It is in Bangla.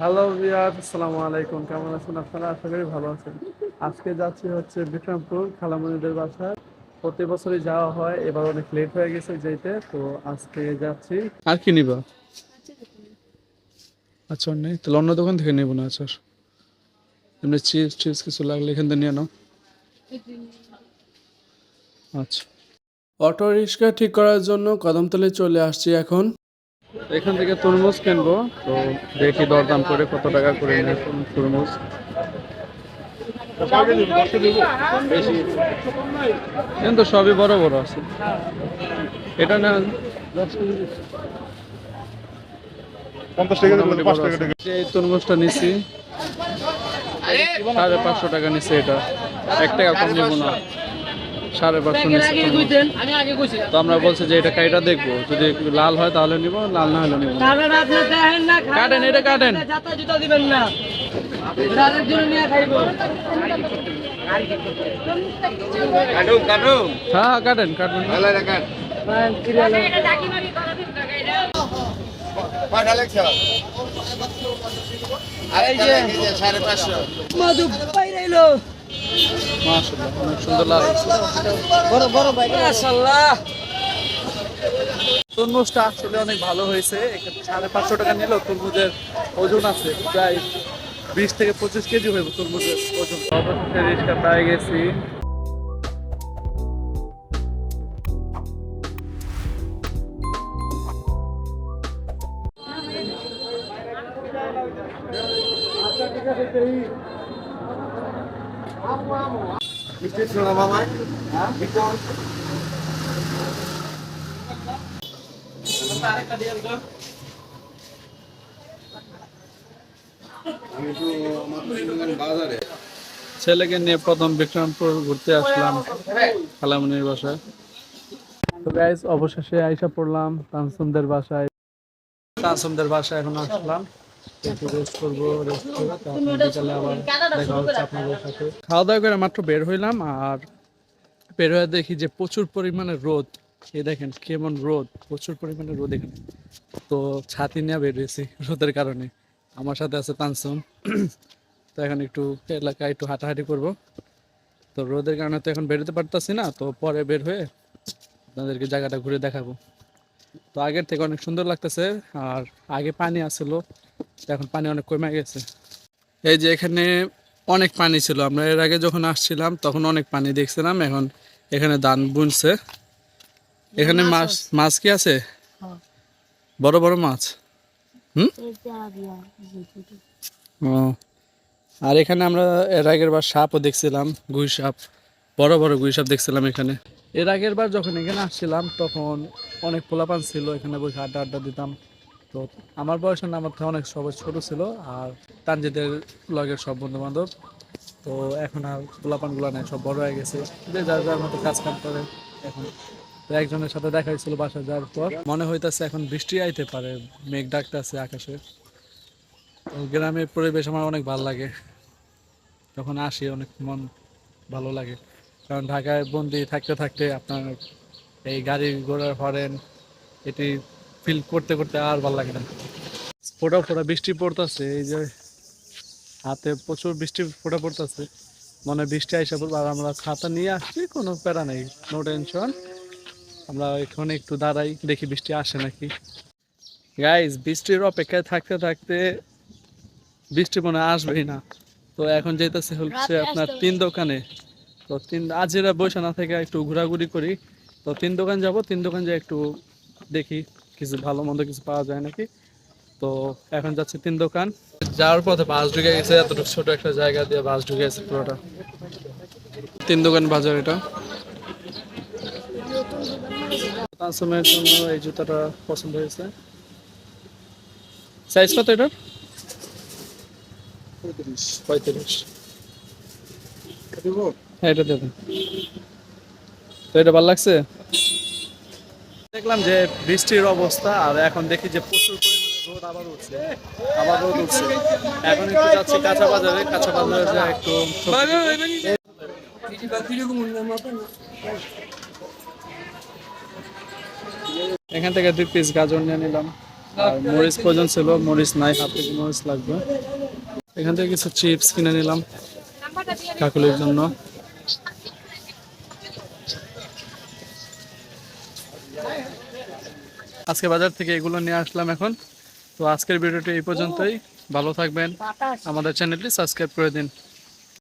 হ্যালো ভিউয়ার, আসসালামু আলাইকুম। কেমন আছেন আপনারা? আশা করি ভালো আছেন। আজকে যাচ্ছি হচ্ছে বিক্রমপুর খালামণিদের বাসায়। প্রতি বছরই যাওয়া হয়, এবার অনেক লেট হয়ে গেছে যেতে, তো আজকে যাচ্ছি। আর কি নিবা? আচ্ছা নেই, তাহলে অন্য দোকান থেকে নেবো না। আচ্ছা, এমনি চিপস টিপস কিছু লাগলে এখান থেকে নিয়ে নাও। আচ্ছা, অটো রিক্সা ঠিক করার জন্য কদমতলে চলে আসছি এখন। এখান থেকে তরমুজ কিনবো, তো দেখি দরদাম করে কত টাকা করে নেয় তরমুজ। বেশি কিন্তু সবই বড় বড় আছে। এটা না 50 টাকা দিলে মোটামুটি 5 বড় টাকা আছে। টাকা। এই তরমুজটা নিছি 550 টাকা নিচ্ছে। এটা 1 টাকা কম নেবো না, 550 নিচ্ছে। তো আমরা বলছি যে এটা কাইটা দেখবো, যদি লাল হয় তাহলে নিব, লাল না হলে নিব না। কাটেন, এটা কাটেন। হ্যাঁ কাটেন, কাটবেন না। মাশাআল্লাহ, অনেক সুন্দর লাল হয়েছে। তরমুজটা আসলে অনেক ভালো হয়েছে। এখানে 550 টাকা নিলেও তরমুজের ওজন আছে প্রায় 20 থেকে 25 কেজি হইব তরমুজের ওজন। অবশেষে রিক্সা পেয়ে গেছি। ছেলেকে নিয়ে প্রথম বিক্রমপুর ঘুরতে আসলাম খালামণির বাসায়। তো গাইস, অবশেষে আইসা পড়লাম তানসুমদের বাসায়। তানসুমদের বাসায় এখন আসলাম, একটু রেস্ট করবো। রেস্ট করে তারপর বিকালে আবার দেখা হচ্ছে আপনাদের সাথে। খাওয়া দাওয়া করে মাত্র বের হইলাম, আর বের হয়ে দেখি যে প্রচুর পরিমাণে রোদ। এই দেখেন কেমন রোদ, প্রচুর পরিমাণে রোদ এখানে। তো ছাতি নিয়ে বের হয়েছি রোদের কারণে। আমার সাথে আছে তানসুম। তো এখন একটু এলাকায় একটু হাঁটাহাঁটি করব। তো রোদের কারণে তো এখন বেরোতে পারতাছি না, তো পরে বের হয়ে আপনাদেরকে জায়গাটা ঘুরে দেখাবো। তো আগের থেকে অনেক সুন্দর লাগতেছে। আর আগে পানি আসলো, এখন পানি অনেক কমে গেছে। এই যে এখানে অনেক পানি ছিল, আমরা এর আগে যখন আসছিলাম তখন অনেক পানি দেখছিলাম। এখন এখানে ধান বুনছে। এখানে মাছ মাছ কি আছে? বড় বড় মাছ। হুম। ও, আর এখানে আমরা এর আগের বার সাপও দেখছিলাম, গুই সাপ, বড় বড় গুই সাপ দেখছিলাম এখানে। এর আগের বার যখন এখানে আসছিলাম তখন অনেক পোলাপান ছিল, এখানে বসে আড্ডা আড্ডা দিতাম। তো আমার বয়স না, আমার থেকে অনেক সবাই ছোট ছিল। আর তানজিদের লগের সব বন্ধু বান্ধব। তো এখন আর পোলাপানগুলো নেই, সব বড় হয়ে গেছে, যে যার যার মতো কাজ কাম করে এখন। তো একজনের সাথে দেখা হয়েছিল বাসা যাওয়ার পর, মনে হইতাছে এখন বৃষ্টি আইতে পারে, মেঘ ডাকতেছে আকাশে। তো গ্রামের পরিবেশ আমার অনেক ভালো লাগে, যখন আসি অনেক মন ভালো লাগে। কারণ ঢাকায় বন্দি থাকতে থাকতে আপনার এই গাড়ি ঘোড়ার হরেন এটি ফিল করতে করতে আর ভালো লাগে না। ফোঁটা ফোঁটা বৃষ্টি পড়তেছে, এই যে হাতে প্রচুর বৃষ্টি ফোঁটা পড়তেছে, মনে হয় বৃষ্টি আইসা পড়বে। আর আমরা ছাতা নিয়ে আসছি, কোনো প্যারা নেই, নো টেনশন। আমরা এখানে একটু দাঁড়াই, দেখি বৃষ্টি আসে নাকি। গাইজ, বৃষ্টির অপেক্ষায় থাকতে থাকতে বৃষ্টি মনে হয় আসবেই না। তো এখন যেতেছে হচ্ছে আপনার তিন দোকানে। তো আজিরা বসে না থেকে একটু ঘোরাঘুরি করি। তো তিন দোকান যাব, তিন দোকান যাই একটু দেখি কিছু ভালো মন্দ কিছু পাওয়া যায় নাকি। তো এখন যাচ্ছে তিন দোকান। যাওয়ার পথে বাস ঢুকে গেছে, এতটুকু ছোট একটা জায়গা দিয়ে বাস ঢুকে গেছে পুরোটা। তিন দোকান বাজার এটা। তানসুমের জন্য এই জুতাটা পছন্দ হয়েছে। সাইজ কত এটা? 35। হ্যাঁ, এটা দেবেন। তো এটা ভালো লাগছে। দেখলাম যে বৃষ্টির অবস্থা, আর এখন দেখি যে প্রচুর পরিমাণে রোদ আবার উঠছে, আবার রোদ উঠছে। এখন একটু যাচ্ছি কাঁচা বাজারে, কাঁচা বাজারে যা একটু এখান থেকে 2 পিস গাজর নিয়ে নিলাম। আর মরিচ প্রয়োজন ছিল, মরিচ নাই, হাফ কেজি মরিচ লাগবে। এখান থেকে কিছু চিপস কিনে নিলাম কাকুলির জন্য। আজকে বাজার থেকে এগুলো নিয়ে আসলাম এখন। তো আজকের ভিডিওটি এই পর্যন্তই। ভালো থাকবেন, আমাদের চ্যানেলটি সাবস্ক্রাইব করে দিন।